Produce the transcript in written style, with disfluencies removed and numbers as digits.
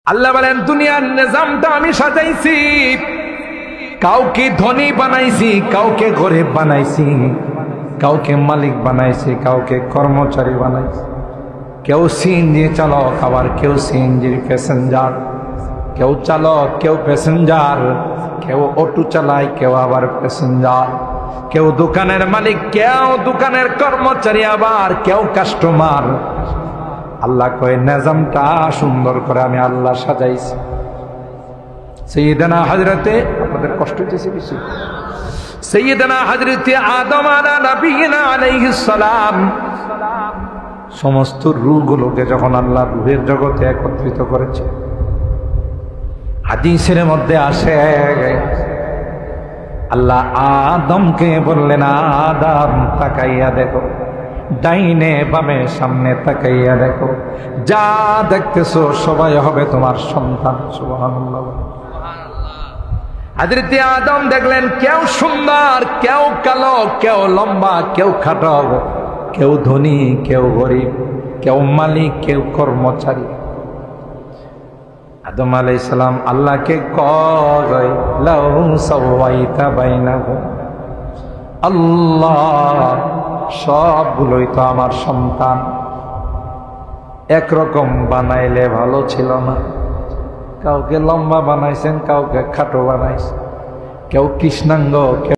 আল্লাহ বলেন দুনিয়ার নিজামটা আমি সাজাইছি, কাউকে ধনী বানাইছি, কাউকে গরিব বানাইছি, কাউকে মালিক বানাইছি, কাউকে কর্মচারী বানাইছি। কেউ সিএনজি চালক, আবার কেউ সিএনজির প্যাসেঞ্জার, কেউ চালক, কেউ প্যাসেঞ্জার, কেউ অটো চালায়, কেউ আবার প্যাসেঞ্জার, কেউ দোকানের মালিক, কেউ দোকানের কর্মচারী, আবার কেউ কাস্টমার। আল্লাহ কয় নিজামটা সুন্দর করে আমি আল্লাহ সাজাইছি। সাইয়েদনা হযরতে, আপনাদের কষ্ট হইতেছে বেশি, সাইয়েদনা হযরতে আদম আলা নবিয়িনা আলাইহিস সালাম সমস্ত রূহগুলোকে যখন আল্লাহ রূহের জগতে একত্রিত করেছে, হাদিসের মধ্যে আসে আল্লাহ আদমকে বললেন, আদম তাকাইয়া দেখো, ডাইনে বামে সামনে তাকাইয়া দেখো, যা দেখতেছো সবাই হবে তোমার সন্তান। সুবহানাল্লাহ। হযরতে আদম দেখলেন কেউ সুন্দর, কেউ কালো, কেউ লম্বা, কেউ খাটো, কেউ ধনী, কেউ গরিব, কেউ মালিক, কেউ কর্মচারী। আদম আলাইহিস সালাম আল্লাহকে কয়, লাউ সাওয়াইতা বাইনাহুম, আল্লাহ সবগুলোই তো আমার সন্তান, একরকম বানাইলে ভালো ছিল না? কাউকে লম্বা বানাইছেন, কাউকে খাটো বানাইছেন, কেউ কৃষ্ণাঙ্গ,